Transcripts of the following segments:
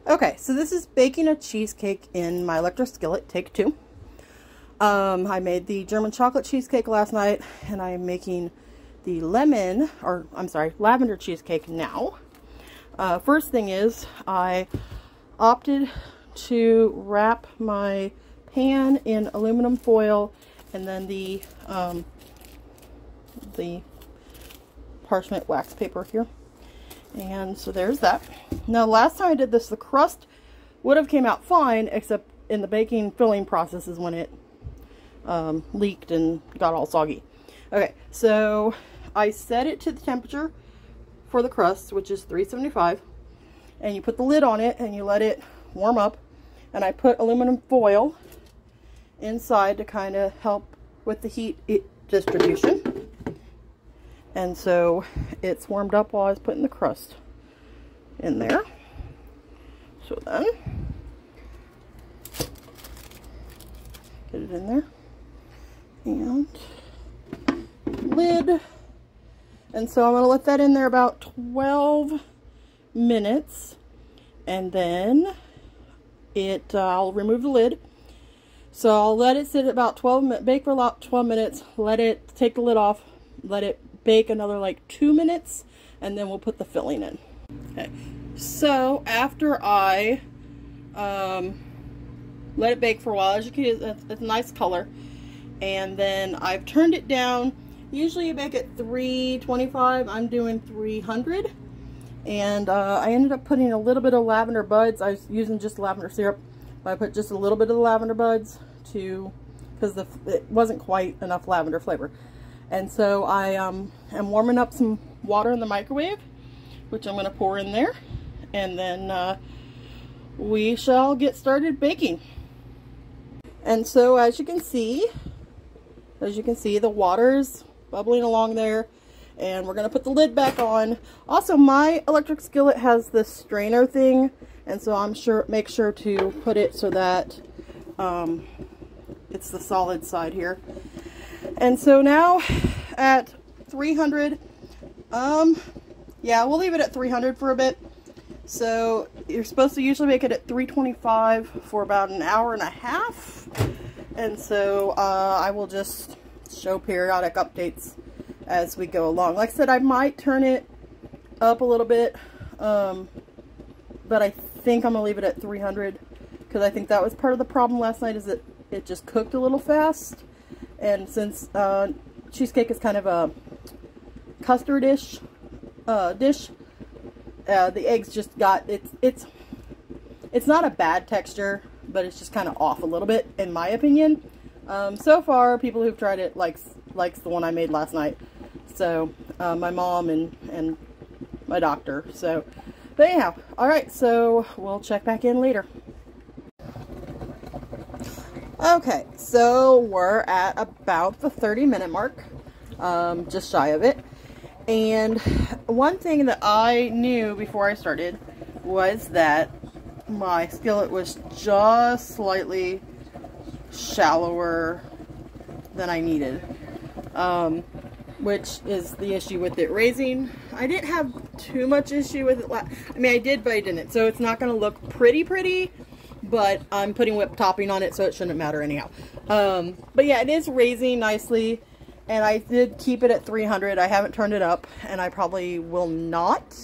Okay, so this is baking a cheesecake in my electric skillet, take 2. I made the German chocolate cheesecake last night, and I am making the lavender cheesecake now. First thing is, I opted to wrap my pan in aluminum foil, and then the parchment wax paper here. And so there's that. Now, last time I did this, the crust would have came out fine, except in the baking filling process is when it leaked and got all soggy. Okay, so I set it to the temperature for the crust, which is 375, and you put the lid on it and you let it warm up. And I put aluminum foil inside to kind of help with the heat distribution. And so it's warmed up while I was putting the crust in there. So then, get it in there. And lid. And so I'm going to let that in there about 12 minutes. And then I'll remove the lid. So I'll let it sit about 12 minutes, bake for about 12 minutes, let it, take the lid off, let it bake another like 2 minutes, and then we'll put the filling in. Okay, so after I let it bake for a while, as you can see, it's a nice color, and then I've turned it down. Usually you bake at 325, I'm doing 300, and I ended up putting a little bit of lavender buds. I was using just lavender syrup, but I put just a little bit of the lavender buds because it wasn't quite enough lavender flavor. And so I am warming up some water in the microwave, which I'm going to pour in there, and then we shall get started baking. And so as you can see, the water's bubbling along there, and we're going to put the lid back on. Also, my electric skillet has this strainer thing, and so make sure to put it so that it's the solid side here. And so now at 300, yeah, we'll leave it at 300 for a bit. So you're supposed to usually make it at 325 for about an hour and a half. And so I will just show periodic updates as we go along. Like I said, I might turn it up a little bit, but I think I'm gonna leave it at 300 because I think that was part of the problem last night, is that it just cooked a little fast. And since cheesecake is kind of a custard-ish dish, the eggs just got, it's not a bad texture, but it's just kind of off a little bit, in my opinion. So far, people who've tried it likes the one I made last night. So, my mom and my doctor. So, but anyhow, alright, so we'll check back in later. Okay, so we're at about the 30-minute mark, just shy of it. And one thing that I knew before I started was that my skillet was just slightly shallower than I needed, which is the issue with it raising. I didn't have too much issue with it. I mean, I did, but I didn't. So it's not going to look pretty, but I'm putting whipped topping on it, so it shouldn't matter anyhow. But yeah, it is raising nicely, and I did keep it at 300. I haven't turned it up, and I probably will not.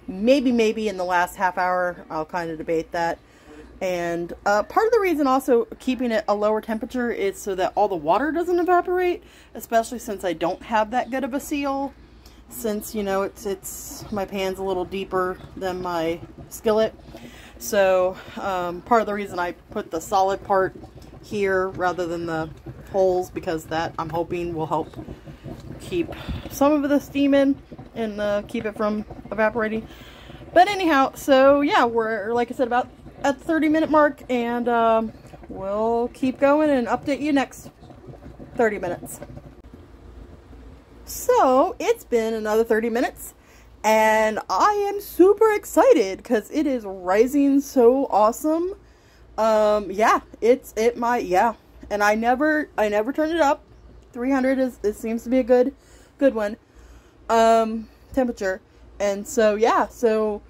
Maybe in the last half hour, I'll kind of debate that. And part of the reason also keeping it a lower temperature is so that all the water doesn't evaporate, especially since I don't have that good of a seal. Since, you know, my pan's a little deeper than my skillet. So part of the reason I put the solid part here rather than the holes, because that, I'm hoping, will help keep some of the steam in and keep it from evaporating. But anyhow, so yeah, we're, like I said, about at the 30-minute mark, and we'll keep going and update you next 30 minutes. So it's been another 30 minutes, and I am super excited because it is rising so awesome. Yeah, and I never turned it up. 300 it seems to be a good one temperature. And so yeah, so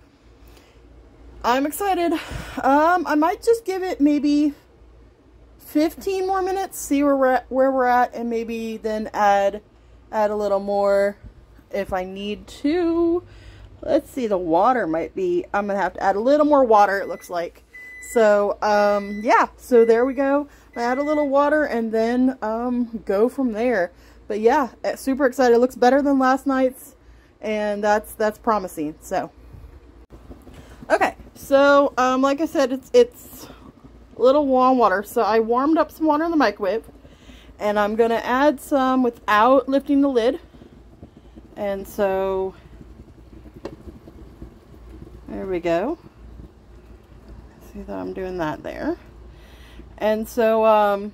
I'm excited. I might just give it maybe 15 more minutes, see where we're at, and maybe then add a little more if I need to. Let's see, the water might be, I'm gonna have to add a little more water, it looks like. So yeah, so there we go. I add a little water and then go from there. But yeah, super excited. It looks better than last night's, and that's promising. So okay, so like I said, it's a little warm water. So I warmed up some water in the microwave, and I'm gonna add some without lifting the lid. And so there we go. See that I'm doing that there. And so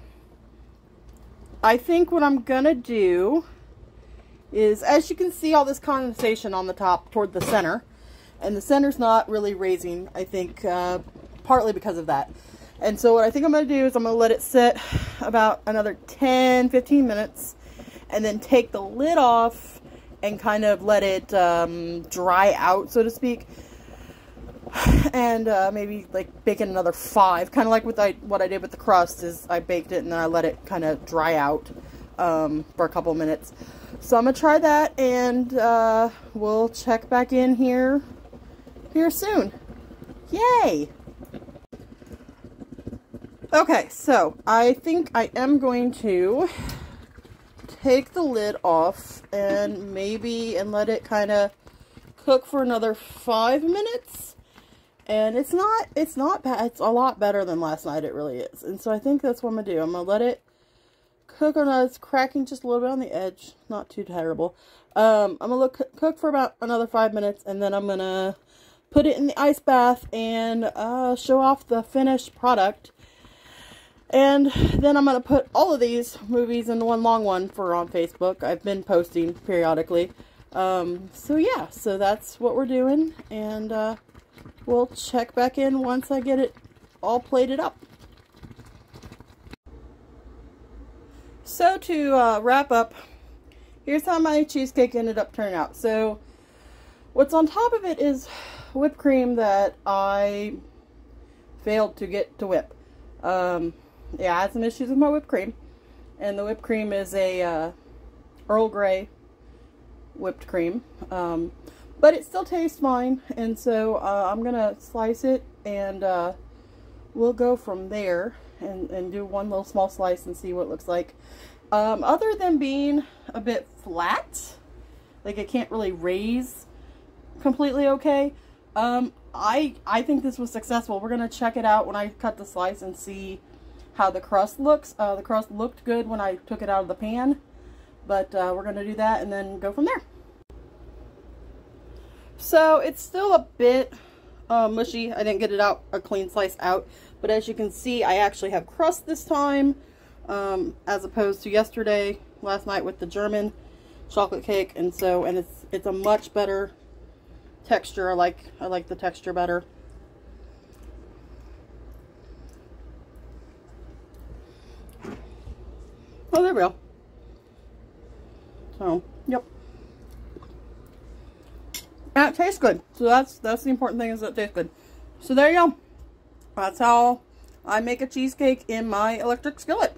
I think what I'm gonna do is, as you can see, all this condensation on the top toward the center, and the center's not really raising, I think, partly because of that. And so what I think I'm gonna do is I'm gonna let it sit about another 10-15 minutes, and then take the lid off and kind of let it dry out, so to speak. And maybe like bake it another 5, kind of like what I did with the crust. Is I baked it and then I let it kind of dry out for a couple minutes. So I'm gonna try that, and we'll check back in here soon. Yay! Okay, so I think I am going to take the lid off and let it kind of cook for another 5 minutes. And it's not bad. It's a lot better than last night. It really is. And so I think that's what I'm going to do. I'm going to let it cook on it's cracking just a little bit on the edge. Not too terrible. I'm going to cook for about another 5 minutes. And then I'm going to put it in the ice bath and show off the finished product. And then I'm going to put all of these movies in one long one for on Facebook. I've been posting periodically. So yeah, so that's what we're doing. And we'll check back in once I get it all plated up. So to wrap up, here's how my cheesecake ended up turning out. So what's on top of it is whipped cream that I failed to get to whip. Yeah, I had some issues with my whipped cream. And the whipped cream is a Earl Grey whipped cream. But it still tastes fine, and so I'm going to slice it, and we'll go from there and do one little small slice and see what it looks like. Other than being a bit flat, like it can't really raise completely okay, I think this was successful. We're going to check it out when I cut the slice and see how the crust looks. The crust looked good when I took it out of the pan, but we're going to do that and then go from there. So it's still a bit mushy. I didn't get it out, a clean slice out, but as you can see, I actually have crust this time, as opposed to last night with the German chocolate cake. And so, and it's a much better texture. I like the texture better. Oh, there we go. So, yep. And it tastes good. So that's the important thing, is that it tastes good. So there you go. That's how I make a cheesecake in my electric skillet.